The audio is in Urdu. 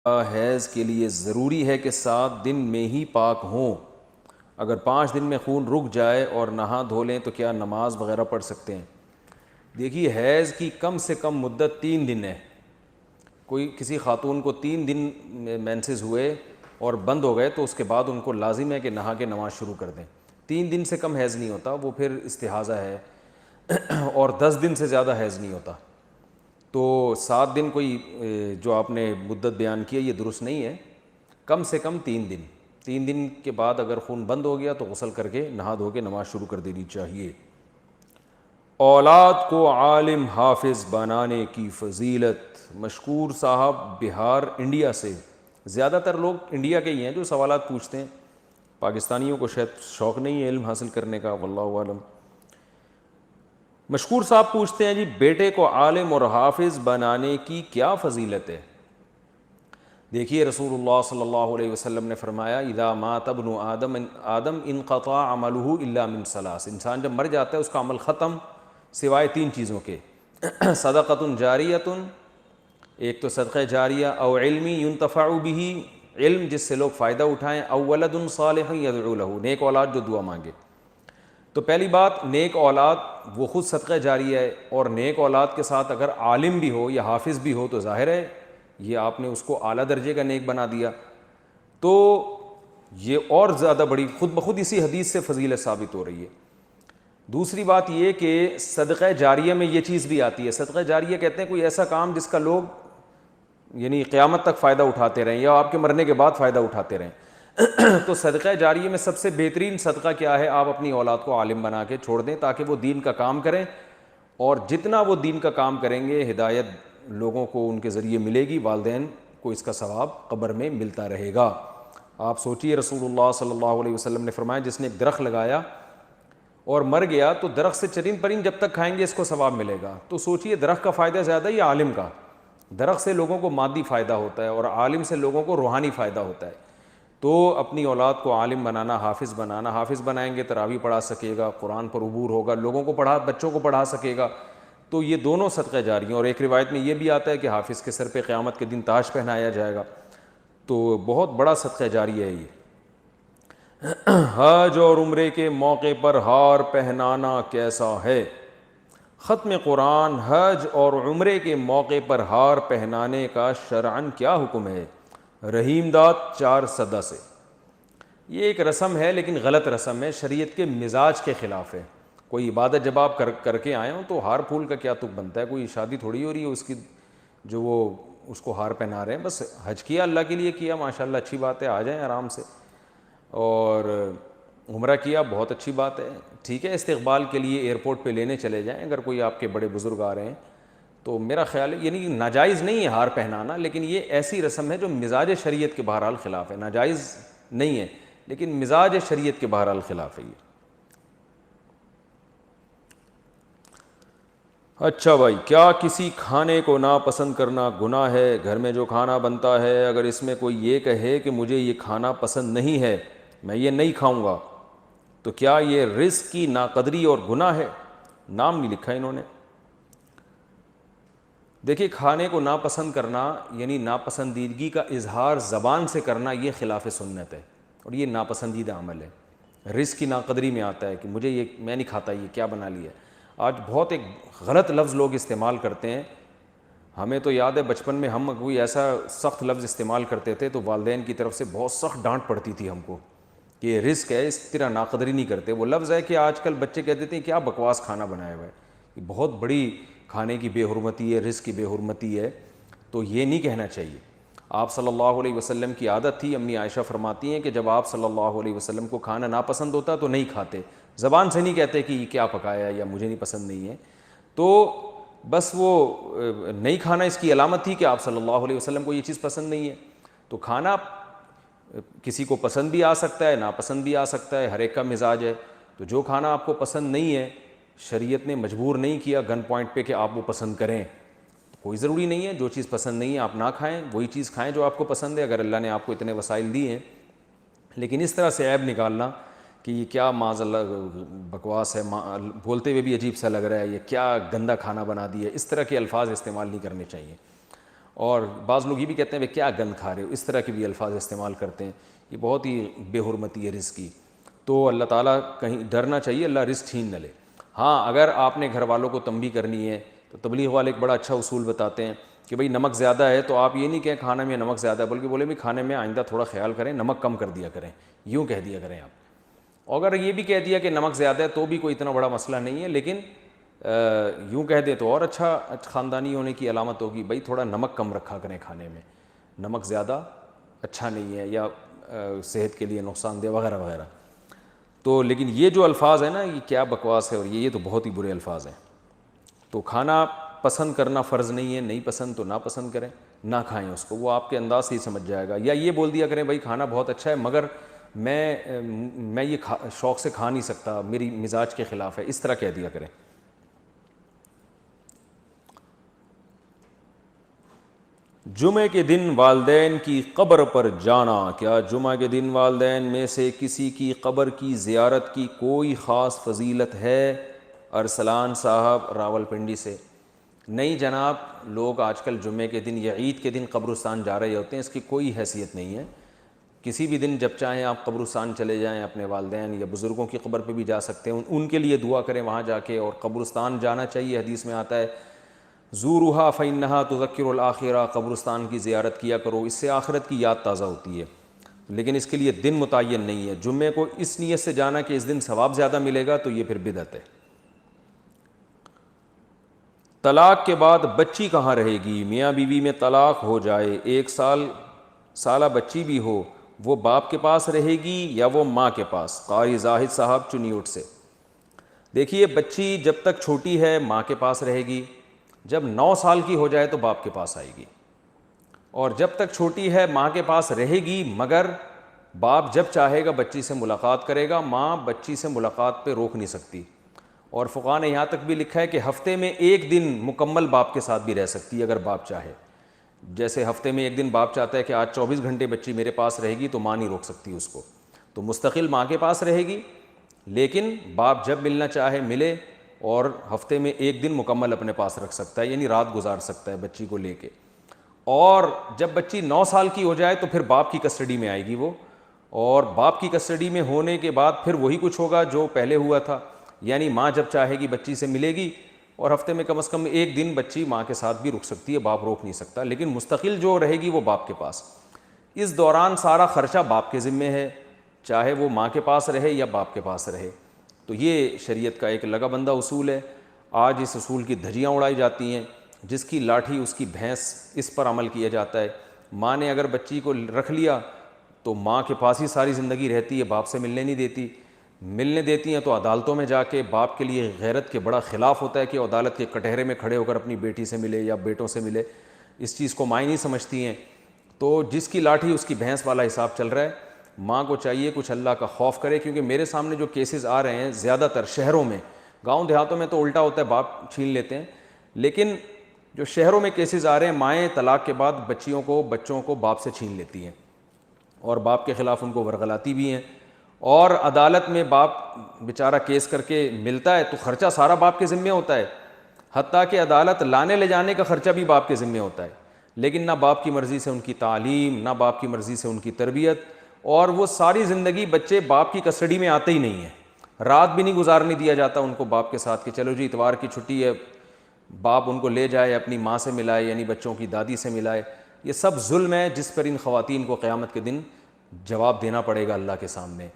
حیض کے لیے ضروری ہے کہ 7 دن میں ہی پاک ہوں؟ اگر 5 دن میں خون رک جائے اور نہا دھو لیں تو کیا نماز وغیرہ پڑھ سکتے ہیں؟ دیکھیے، حیض کی کم سے کم مدت 3 دن ہے. کسی خاتون کو 3 دن مینسز ہوئے اور بند ہو گئے تو اس کے بعد ان کو لازم ہے کہ نہا کے نماز شروع کر دیں. 3 دن سے کم حیض نہیں ہوتا، وہ پھر استحاضہ ہے. اور 10 دن سے زیادہ حیض نہیں ہوتا. تو 7 دن کوئی جو آپ نے مدت بیان کی ہے یہ درست نہیں ہے. کم سے کم 3 دن. 3 دن کے بعد اگر خون بند ہو گیا تو غسل کر کے نہا دھو کے نماز شروع کر دینی چاہیے. اولاد کو عالم حافظ بنانے کی فضیلت. مشکور صاحب بہار انڈیا سے. زیادہ تر لوگ انڈیا کے ہی ہیں جو سوالات پوچھتے ہیں، پاکستانیوں کو شاید شوق نہیں ہے علم حاصل کرنے کا، واللہ عالم. مشکور صاحب پوچھتے ہیں جی، بیٹے کو عالم اور حافظ بنانے کی کیا فضیلت ہے؟ دیکھیے، رسول اللہ صلی اللہ علیہ وسلم نے فرمایا، اذا مات ابن آدم انقطع عملہ الا من ثلاث. انسان جب مر جاتا ہے اس کا عمل ختم سوائے 3 چیزوں کے. صدقۃ جاریۃ، ایک تو صدقہ جاریہ، او علم ينتفع به، علم جس سے لوگ فائدہ اٹھائیں، او ولد صالح يدعو له، نیک اولاد جو دعا مانگے. تو پہلی بات، نیک اولاد وہ خود صدقہ جاریہ ہے، اور نیک اولاد کے ساتھ اگر عالم بھی ہو یا حافظ بھی ہو تو ظاہر ہے یہ آپ نے اس کو اعلیٰ درجے کا نیک بنا دیا. تو یہ اور زیادہ بڑی خود بخود اسی حدیث سے فضیلت ثابت ہو رہی ہے. دوسری بات یہ کہ صدقہ جاریہ میں یہ چیز بھی آتی ہے. صدقہ جاریہ کہتے ہیں کوئی ایسا کام جس کا لوگ یعنی قیامت تک فائدہ اٹھاتے رہیں یا آپ کے مرنے کے بعد فائدہ اٹھاتے رہیں. تو صدقہ جاریہ میں سب سے بہترین صدقہ کیا ہے؟ آپ اپنی اولاد کو عالم بنا کے چھوڑ دیں تاکہ وہ دین کا کام کریں، اور جتنا وہ دین کا کام کریں گے ہدایت لوگوں کو ان کے ذریعے ملے گی، والدین کو اس کا ثواب قبر میں ملتا رہے گا. آپ سوچئے، رسول اللہ صلی اللہ علیہ وسلم نے فرمایا جس نے ایک درخت لگایا اور مر گیا تو درخت سے چرند پرند جب تک کھائیں گے اس کو ثواب ملے گا. تو سوچئے درخت کا فائدہ زیادہ ہے یا عالم کا؟ درخت سے لوگوں کو مادی فائدہ ہوتا ہے اور عالم سے لوگوں کو روحانی فائدہ ہوتا ہے. تو اپنی اولاد کو عالم بنانا، حافظ بنانا. حافظ بنائیں گے تراویح پڑھا سکے گا، قرآن پر عبور ہوگا، لوگوں کو بچوں کو پڑھا سکے گا. تو یہ دونوں صدقہ جاری ہیں. اور ایک روایت میں یہ بھی آتا ہے کہ حافظ کے سر پہ قیامت کے دن تاج پہنایا جائے گا. تو بہت بڑا صدقہ جاری ہے یہ. حج اور عمرے کے موقع پر ہار پہنانا کیسا ہے؟ ختم قرآن، حج اور عمرے کے موقع پر ہار پہنانے کا شرعاً کیا حکم ہے؟ رحیم داد 4 صدہ سے. یہ ایک رسم ہے لیکن غلط رسم ہے، شریعت کے مزاج کے خلاف ہے. کوئی عبادت جب آپ کر کے آئے ہوں تو ہار پھول کا کیا تک بنتا ہے؟ کوئی شادی تھوڑی ہو رہی ہے اس کی جو وہ اس کو ہار پہنا رہے ہیں. بس حج کیا، اللہ کے لیے کیا، ماشاءاللہ اچھی بات ہے، آ جائیں آرام سے. اور عمرہ کیا، بہت اچھی بات ہے، ٹھیک ہے. استقبال کے لیے ایئرپورٹ پہ لینے چلے جائیں اگر کوئی آپ کے بڑے بزرگ آ رہے ہیں تو میرا خیال ہے یعنی ناجائز نہیں ہے ہار پہنانا، لیکن یہ ایسی رسم ہے جو مزاج شریعت کے بہرحال خلاف ہے. ناجائز نہیں ہے لیکن مزاج شریعت کے بہرحال خلاف ہے یہ. اچھا بھائی، کیا کسی کھانے کو ناپسند کرنا گناہ ہے؟ گھر میں جو کھانا بنتا ہے اگر اس میں کوئی یہ کہے کہ مجھے یہ کھانا پسند نہیں ہے، میں یہ نہیں کھاؤں گا، تو کیا یہ رزق کی ناقدری اور گناہ ہے؟ نام نہیں لکھا انہوں نے. دیکھیے، کھانے کو ناپسند کرنا یعنی ناپسندیدگی کا اظہار زبان سے کرنا یہ خلاف سنت ہے اور یہ ناپسندیدہ عمل ہے. رزق کی ناقدری میں آتا ہے کہ مجھے یہ میں نہیں کھاتا، یہ کیا بنا لیا. آج بہت ایک غلط لفظ لوگ استعمال کرتے ہیں. ہمیں تو یاد ہے بچپن میں ہم کوئی ایسا سخت لفظ استعمال کرتے تھے تو والدین کی طرف سے بہت سخت ڈانٹ پڑتی تھی ہم کو کہ یہ رزق ہے، اس طرح ناقدری نہیں کرتے. وہ لفظ ہے کہ آج کل بچے کہہ دیتے ہیں کیا بکواس کھانا بنایا ہوا ہے، یہ بہت بڑی کھانے کی بے حرمتی ہے، رزق کی بے حرمتی ہے. تو یہ نہیں کہنا چاہیے. آپ صلی اللہ علیہ وسلم کی عادت تھی، امی عائشہ فرماتی ہیں کہ جب آپ صلی اللہ علیہ وسلم کو کھانا ناپسند ہوتا تو نہیں کھاتے، زبان سے نہیں کہتے کہ یہ کیا پکایا یا مجھے نہیں پسند نہیں ہے. تو بس وہ نہیں کھانا اس کی علامت تھی کہ آپ صلی اللہ علیہ وسلم کو یہ چیز پسند نہیں ہے. تو کھانا کسی کو پسند بھی آ سکتا ہے، ناپسند بھی آ سکتا ہے، ہر ایک کا مزاج ہے. تو جو کھانا آپ کو پسند نہیں ہے، شریعت نے مجبور نہیں کیا گن پوائنٹ پہ کہ آپ وہ پسند کریں. کوئی ضروری نہیں ہے، جو چیز پسند نہیں ہے آپ نہ کھائیں، وہی چیز کھائیں جو آپ کو پسند ہے اگر اللہ نے آپ کو اتنے وسائل دیے ہیں. لیکن اس طرح سے عیب نکالنا کہ یہ کیا معاذ اللہ بکواس ہے، بولتے ہوئے بھی عجیب سا لگ رہا ہے، یہ کیا گندا کھانا بنا دیا، اس طرح کے الفاظ استعمال نہیں کرنے چاہیے. اور بعض لوگ یہ بھی کہتے ہیں کہ کیا گند کھا رہے ہو، اس طرح کے بھی الفاظ استعمال کرتے ہیں، یہ بہت ہی بے حرمتی ہے رزق کی۔ تو اللہ تعالیٰ کہیں ڈرنا چاہیے اللہ رزق چھین نہ لے۔ ہاں اگر آپ نے گھر والوں کو تنبیہ کرنی ہے تو تبلیغ والے ایک بڑا اچھا اصول بتاتے ہیں کہ بھئی نمک زیادہ ہے تو آپ یہ نہیں کہیں کھانے میں نمک زیادہ ہے، بلکہ بولے بھی کھانے میں آئندہ تھوڑا خیال کریں، نمک کم کر دیا کریں، یوں کہہ دیا کریں آپ۔ اور اگر یہ بھی کہہ دیا کہ نمک زیادہ ہے تو بھی کوئی اتنا بڑا مسئلہ نہیں ہے، لیکن یوں کہہ دیں تو اور اچھا خاندانی ہونے کی علامت ہوگی، بھئی تھوڑا نمک کم رکھا کریں کھانے میں، نمک زیادہ اچھا نہیں ہے یا صحت کے لیے نقصان دہ وغیرہ وغیرہ۔ تو لیکن یہ جو الفاظ ہیں نا یہ کیا بکواس ہے، اور یہ تو بہت ہی برے الفاظ ہیں۔ تو کھانا پسند کرنا فرض نہیں ہے، نہیں پسند تو نہ پسند کریں، نہ کھائیں اس کو، وہ آپ کے انداز سے ہی سمجھ جائے گا۔ یا یہ بول دیا کریں بھائی کھانا بہت اچھا ہے مگر میں یہ شوق سے کھا نہیں سکتا، میری مزاج کے خلاف ہے، اس طرح کہہ دیا کریں۔ جمعے کے دن والدین کی قبر پر جانا، کیا جمعہ کے دن والدین میں سے کسی کی قبر کی زیارت کی کوئی خاص فضیلت ہے؟ ارسلان صاحب راولپنڈی سے۔ نہیں جناب، لوگ آج کل جمعے کے دن یا عید کے دن قبرستان جا رہے ہوتے ہیں، اس کی کوئی حیثیت نہیں ہے۔ کسی بھی دن جب چاہیں آپ قبرستان چلے جائیں، اپنے والدین یا بزرگوں کی قبر پہ بھی جا سکتے ہیں، ان کے لیے دعا کریں وہاں جا کے، اور قبرستان جانا چاہیے۔ حدیث میں آتا ہے زورھا فإنھا تذکر الآخرہ، قبرستان کی زیارت کیا کرو، اس سے آخرت کی یاد تازہ ہوتی ہے۔ لیکن اس کے لیے دن متعین نہیں ہے، جمعے کو اس نیت سے جانا کہ اس دن ثواب زیادہ ملے گا تو یہ پھر بدعت ہے۔ طلاق کے بعد بچی کہاں رہے گی؟ میاں بیوی میں طلاق ہو جائے، 1 سالہ بچی بھی ہو، وہ باپ کے پاس رہے گی یا وہ ماں کے پاس؟ قاری زاہد صاحب چنیوٹ سے۔ دیکھیے بچی جب تک چھوٹی ہے ماں کے پاس رہے گی، جب 9 سال کی ہو جائے تو باپ کے پاس آئے گی، اور جب تک چھوٹی ہے ماں کے پاس رہے گی، مگر باپ جب چاہے گا بچی سے ملاقات کرے گا، ماں بچی سے ملاقات پہ روک نہیں سکتی۔ اور فقہاء نے یہاں تک بھی لکھا ہے کہ ہفتے میں 1 دن مکمل باپ کے ساتھ بھی رہ سکتی ہے اگر باپ چاہے۔ جیسے ہفتے میں 1 دن باپ چاہتا ہے کہ آج 24 گھنٹے بچی میرے پاس رہے گی تو ماں نہیں روک سکتی اس کو، تو مستقل ماں کے پاس رہے گی، لیکن باپ جب ملنا چاہے ملے، اور ہفتے میں 1 دن مکمل اپنے پاس رکھ سکتا ہے، یعنی رات گزار سکتا ہے بچی کو لے کے۔ اور جب بچی 9 سال کی ہو جائے تو پھر باپ کی کسٹڈی میں آئے گی وہ، اور باپ کی کسٹڈی میں ہونے کے بعد پھر وہی کچھ ہوگا جو پہلے ہوا تھا، یعنی ماں جب چاہے گی بچی سے ملے گی، اور ہفتے میں کم از کم 1 دن بچی ماں کے ساتھ بھی رک سکتی ہے، باپ روک نہیں سکتا، لیکن مستقل جو رہے گی وہ باپ کے پاس۔ اس دوران سارا خرچہ باپ کے ذمے ہے، چاہے وہ ماں کے پاس رہے یا باپ کے پاس رہے۔ تو یہ شریعت کا ایک لگا بندہ اصول ہے۔ آج اس اصول کی دھجیاں اڑائی جاتی ہیں، جس کی لاٹھی اس کی بھینس، اس پر عمل کیا جاتا ہے۔ ماں نے اگر بچی کو رکھ لیا تو ماں کے پاس ہی ساری زندگی رہتی ہے، باپ سے ملنے نہیں دیتی، ملنے دیتی ہیں تو عدالتوں میں جا کے، باپ کے لیے غیرت کے بڑا خلاف ہوتا ہے کہ عدالت کے کٹہرے میں کھڑے ہو کر اپنی بیٹی سے ملے یا بیٹوں سے ملے، اس چیز کو مائیں نہیں سمجھتی ہیں۔ تو جس کی لاٹھی اس کی بھینس والا حساب چل رہا ہے۔ ماں کو چاہیے کچھ اللہ کا خوف کرے، کیونکہ میرے سامنے جو کیسز آ رہے ہیں زیادہ تر شہروں میں، گاؤں دیہاتوں میں تو الٹا ہوتا ہے، باپ چھین لیتے ہیں، لیکن جو شہروں میں کیسز آ رہے ہیں، مائیں طلاق کے بعد بچوں کو باپ سے چھین لیتی ہیں، اور باپ کے خلاف ان کو ورغلاتی بھی ہیں، اور عدالت میں باپ بیچارہ کیس کر کے ملتا ہے تو خرچہ سارا باپ کے ذمے ہوتا ہے، حتیٰ کہ عدالت لانے لے جانے کا خرچہ بھی باپ کے ذمے ہوتا ہے، لیکن نہ باپ کی مرضی سے ان کی تعلیم، نہ باپ کی مرضی سے ان کی تربیت، اور وہ ساری زندگی بچے باپ کی کسٹڈی میں آتے ہی نہیں ہیں، رات بھی نہیں گزارنے دیا جاتا ان کو باپ کے ساتھ کہ چلو جی اتوار کی چھٹی ہے، باپ ان کو لے جائے اپنی ماں سے ملائے، یعنی بچوں کی دادی سے ملائے۔ یہ سب ظلم ہے جس پر ان خواتین کو قیامت کے دن جواب دینا پڑے گا اللہ کے سامنے۔